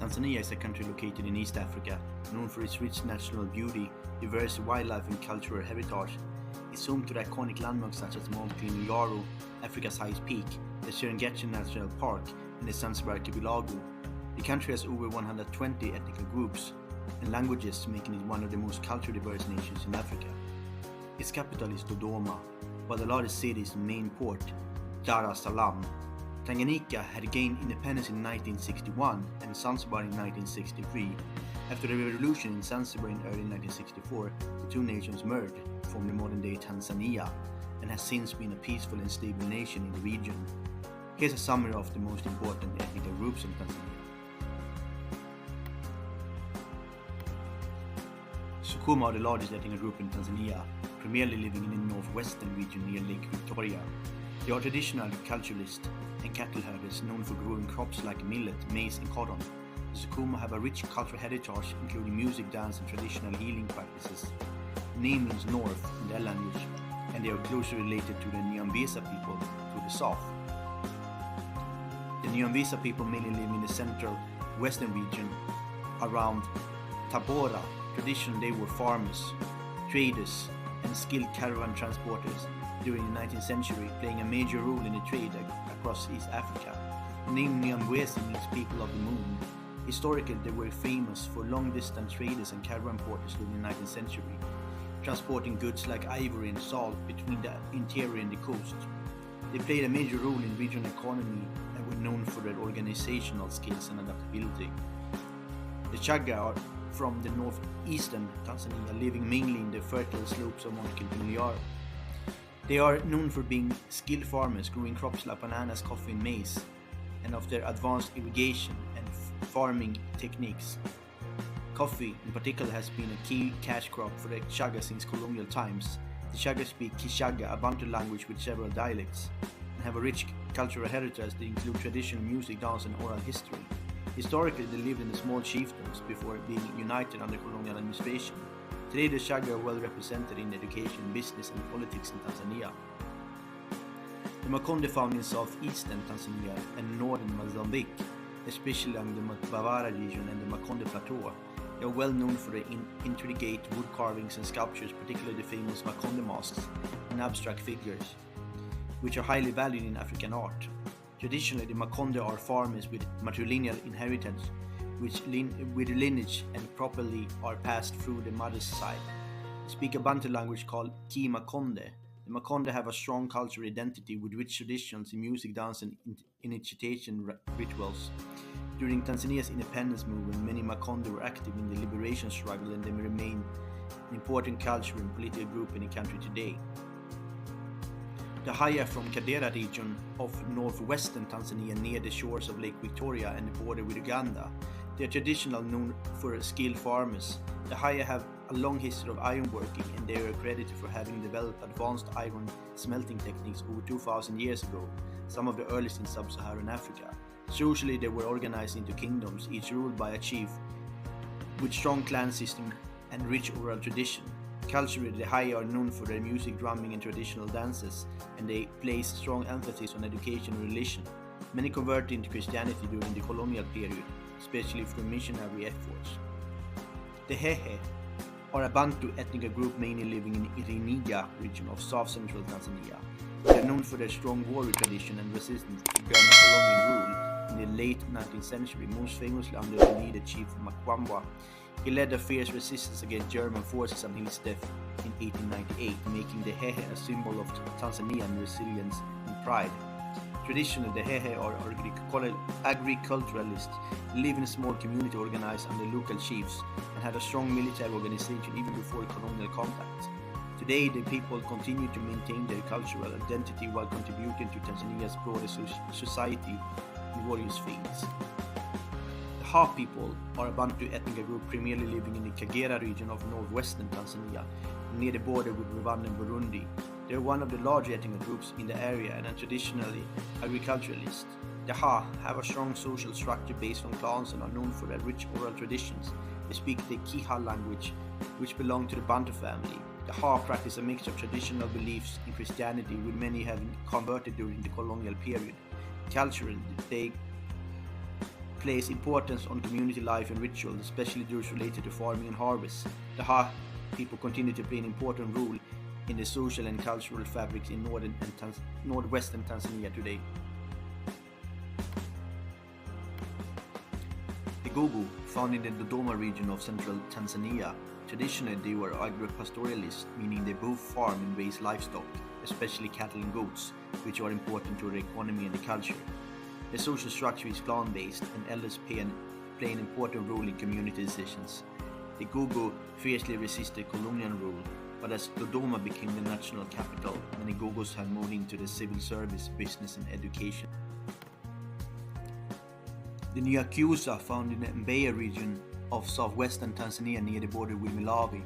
Tanzania is a country located in East Africa, known for its rich natural beauty, diverse wildlife and cultural heritage. It's home to the iconic landmarks such as Mount Kilimanjaro, Africa's highest peak, the Serengeti National Park, and the Zanzibar archipelago. The country has over 120 ethnic groups and languages, making it one of the most culturally diverse nations in Africa. Its capital is Dodoma, while the largest city is the main port, Dar es Salaam. Tanganyika had gained independence in 1961 and Zanzibar in 1963. After the revolution in Zanzibar in early 1964, the two nations merged to form the modern-day Tanzania and has since been a peaceful and stable nation in the region. Here's a summary of the most important ethnic groups in Tanzania. Sukuma are the largest ethnic group in Tanzania, primarily living in the northwestern region near Lake Victoria. They are traditional agriculturalists and cattle herders known for growing crops like millet, maize and cotton. The Sukuma have a rich cultural heritage including music, dance and traditional healing practices. The name means north in their language, and they are closely related to the Nyambesa people to the south. The Nyambesa people mainly live in the central western region around Tabora. Traditionally they were farmers, traders and skilled caravan transporters during the 19th century, playing a major role in the trade across East Africa. The name Nyambwezi means people of the moon. Historically, they were famous for long-distance traders and caravan porters during the 19th century, transporting goods like ivory and salt between the interior and the coast. They played a major role in regional economy and were known for their organizational skills and adaptability. The Chaga are from the northeastern Tanzania, living mainly in the fertile slopes of Mount Kilimanjaro. They are known for being skilled farmers, growing crops like bananas, coffee and maize, and of their advanced irrigation and farming techniques. Coffee in particular has been a key cash crop for the Chaga since colonial times. The Chaga speak Kishaga, a Bantu language with several dialects, and have a rich cultural heritage that include traditional music, dance and oral history. Historically, they lived in the small chiefdoms before being united under colonial administration. Today, the Chaga are well represented in education, business and politics in Tanzania. The Makonde found in southeastern Tanzania and northern Mozambique, especially along the Mtwara region and the Makonde Plateau. They are well known for their intricate wood carvings and sculptures, particularly the famous Makonde masks and abstract figures, which are highly valued in African art. Traditionally, the Makonde are farmers with matrilineal inheritance, which with lineage and properly are passed through the mother's side. They speak a Bantu language called Ki Makonde. The Makonde have a strong cultural identity with rich traditions in music, dance and initiation rituals. During Tanzania's independence movement, many Makonde were active in the liberation struggle and they remain an important cultural and political group in the country today. The Haya from Kagera region of northwestern Tanzania near the shores of Lake Victoria and the border with Uganda. They are traditionally known for skilled farmers. The Haya have a long history of ironworking and they are credited for having developed advanced iron smelting techniques over 2,000 years ago, some of the earliest in sub-Saharan Africa. Socially, they were organized into kingdoms, each ruled by a chief, with strong clan system and rich oral tradition. Culturally, the Haya are known for their music, drumming and traditional dances, and they place strong emphasis on education and religion. Many converted into Christianity during the colonial period, especially through missionary efforts. The Hehe are a Bantu ethnic group mainly living in Iringa region of south-central Tanzania. They are known for their strong warrior tradition and resistance to German colonial rule in the late 19th century, most famously under the leader Chief Makwamba. He led a fierce resistance against German forces until his death in 1898, making the Hehe a symbol of Tanzanian resilience and pride. Traditionally, the Hehe are agriculturalists, live in a small community organized under local chiefs, and had a strong military organization even before colonial contact. Today, the people continue to maintain their cultural identity while contributing to Tanzania's broader society in various fields. The Ha people are a Bantu ethnic group primarily living in the Kagera region of northwestern Tanzania, near the border with Rwanda and Burundi. They are one of the larger ethnic groups in the area and are traditionally agriculturalists. The Ha have a strong social structure based on clans and are known for their rich oral traditions. They speak the Kiha language, which belong to the Bantu family. The Ha practice a mix of traditional beliefs in Christianity, with many having converted during the colonial period. Culturally, they place importance on community life and rituals, especially those related to farming and harvest. The Ha people continue to play an important role in the social and cultural fabrics in northwestern Tanzania today. The Gogo, found in the Dodoma region of central Tanzania, traditionally they were agro-pastoralists, meaning they both farm and raise livestock, especially cattle and goats, which are important to their economy and the culture. The social structure is clan-based, and elders play an important role in community decisions. The Gogo fiercely resisted colonial rule, but as Dodoma became the national capital, many Gogos have moved into the civil service, business and education. The Nyakyusa, found in the Mbeya region of southwestern Tanzania near the border with Malawi.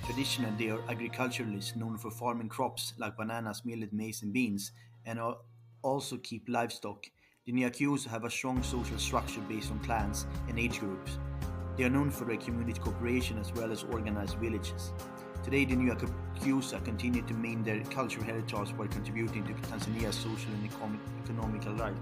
Traditionally, they are agriculturalists known for farming crops like bananas, millet, maize and beans, and also keep livestock. The Nyakyusa have a strong social structure based on clans and age groups. They are known for their community cooperation as well as organized villages. Today, the Nyakyusa continue to maintain their cultural heritage while contributing to Tanzania's social and economical life.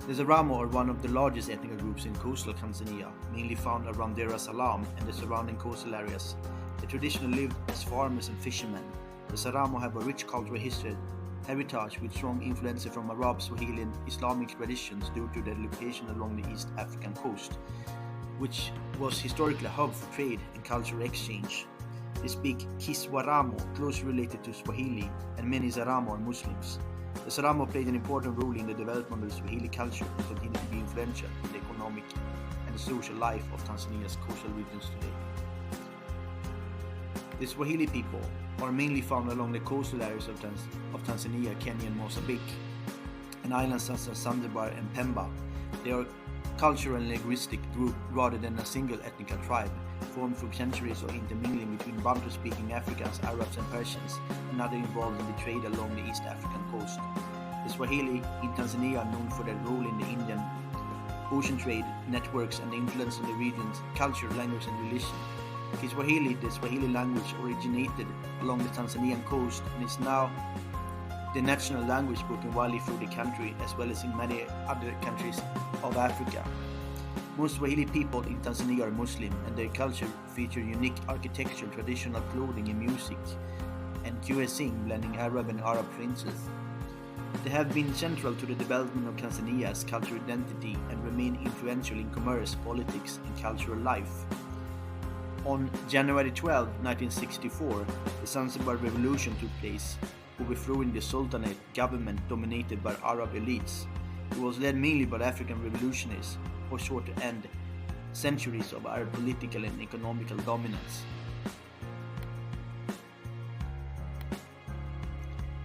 The Zaramo are one of the largest ethnic groups in coastal Tanzania, mainly found around Dar es Salaam and the surrounding coastal areas. They traditionally lived as farmers and fishermen. The Zaramo have a rich cultural heritage with strong influences from Arab, Swahili and Islamic traditions due to their location along the East African coast, which was historically a hub for trade and cultural exchange. They speak Kiswaramo, closely related to Swahili, and many Zaramo are Muslims. The Zaramo played an important role in the development of the Swahili culture and continue to be influential in the economic and social life of Tanzania's coastal regions today. The Swahili people are mainly found along the coastal areas of Tanzania, Kenya and Mozambique, and islands such as Zanzibar and Pemba. They are a cultural and linguistic group rather than a single ethnic tribe, formed through centuries of intermingling between Bantu-speaking Africans, Arabs and Persians, and others involved in the trade along the East African coast. The Swahili in Tanzania are known for their role in the Indian Ocean trade networks and the influence of the region's culture, language and religion. Kiswahili, the Swahili language, originated along the Tanzanian coast and is now the national language spoken widely through the country as well as in many other countries of Africa. Most Swahili people in Tanzania are Muslim, and their culture features unique architecture, traditional clothing and music, and cuisine blending Arab and Arab princes. They have been central to the development of Tanzania's cultural identity and remain influential in commerce, politics and cultural life. On January 12, 1964, the Zanzibar Revolution took place, overthrowing the Sultanate government dominated by Arab elites. It was led mainly by African revolutionaries, or sought to end centuries of Arab political and economical dominance.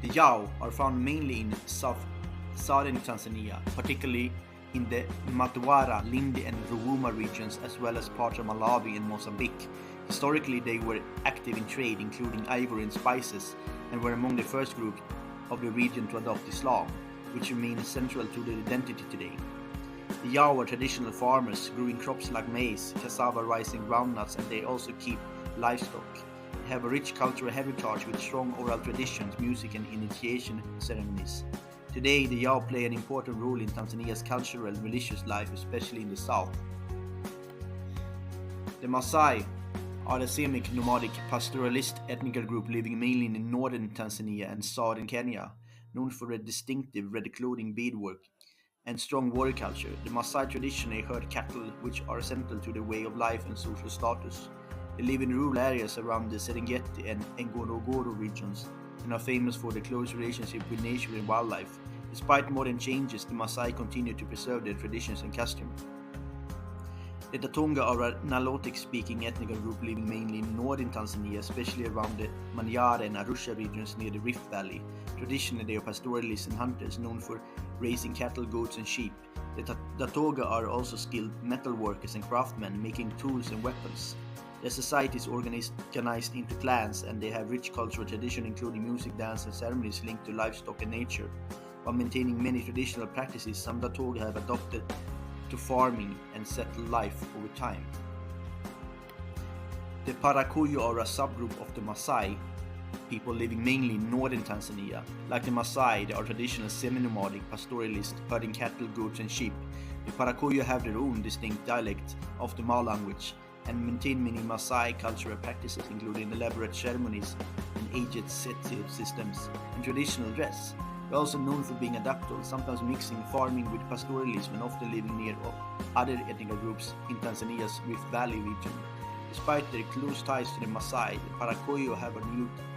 The Yao are found mainly in southern Tanzania, particularly in the Mtwara, Lindi and Ruvuma regions, as well as parts of Malawi and Mozambique. Historically, they were active in trade, including ivory and spices, and were among the first group of the region to adopt Islam, which remains central to their identity today. The Yao are traditional farmers, growing crops like maize, cassava, rice and groundnuts, and they also keep livestock. They have a rich cultural heritage with strong oral traditions, music and initiation ceremonies. Today, the Yao play an important role in Tanzania's cultural and religious life, especially in the south. The Maasai are a semi-nomadic pastoralist ethnic group living mainly in northern Tanzania and southern Kenya, known for their distinctive red clothing, beadwork, and strong warrior culture. The Maasai traditionally herd cattle, which are central to their way of life and social status. They live in rural areas around the Serengeti and Ngorongoro regions, and are famous for their close relationship with nature and wildlife. Despite modern changes, the Maasai continue to preserve their traditions and customs. The Tatonga are a Nilotic-speaking ethnic group living mainly in northern Tanzania, especially around the Manyara and Arusha regions near the Rift Valley. Traditionally, they are pastoralists and hunters known for raising cattle, goats, and sheep. The Tatonga are also skilled metal workers and craftsmen, making tools and weapons. Their society is organized into clans, and they have rich cultural tradition, including music, dance, and ceremonies linked to livestock and nature. While maintaining many traditional practices, some Tatonga have adopted to farming and settled life over time. The Parakuyu are a subgroup of the Maasai, people living mainly in northern Tanzania. Like the Maasai, they are traditional semi-nomadic pastoralists herding cattle, goats and sheep. The Parakoyo have their own distinct dialect of the Ma language and maintain many Maasai cultural practices including elaborate ceremonies and aged setive systems and traditional dress. They are also known for being adaptable, sometimes mixing farming with pastoralism and often living near other ethnic groups in Tanzania's Rift Valley region. Despite their close ties to the Maasai, the Parakoyo have a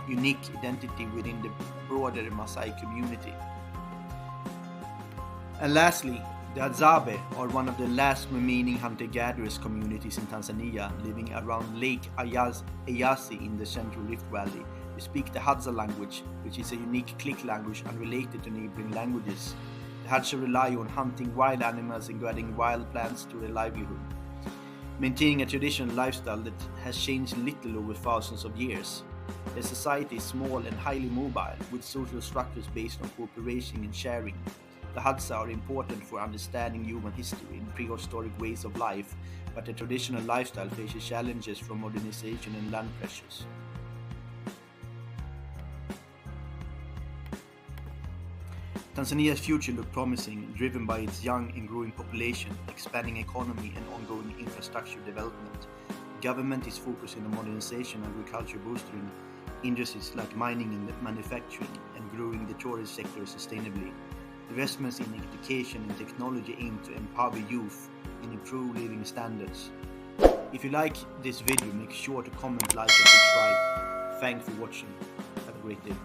unique identity within the broader Maasai community. And lastly, the Hadzabe are one of the last remaining hunter-gatherers communities in Tanzania, living around Lake Eyasi in the central Rift Valley. They speak the Hadza language, which is a unique click language unrelated to neighboring languages. The Hadza rely on hunting wild animals and gathering wild plants to their livelihood, maintaining a traditional lifestyle that has changed little over thousands of years. Their society is small and highly mobile, with social structures based on cooperation and sharing. The Hadza are important for understanding human history and prehistoric ways of life, but the traditional lifestyle faces challenges from modernization and land pressures. Tanzania's future looks promising, driven by its young and growing population, expanding economy and ongoing infrastructure development. The government is focusing on modernization and agriculture, boosting industries like mining and manufacturing, and growing the tourist sector sustainably. Investments in education and technology aim to empower youth and improve living standards. If you like this video, make sure to comment, like and subscribe. Thanks for watching. Have a great day.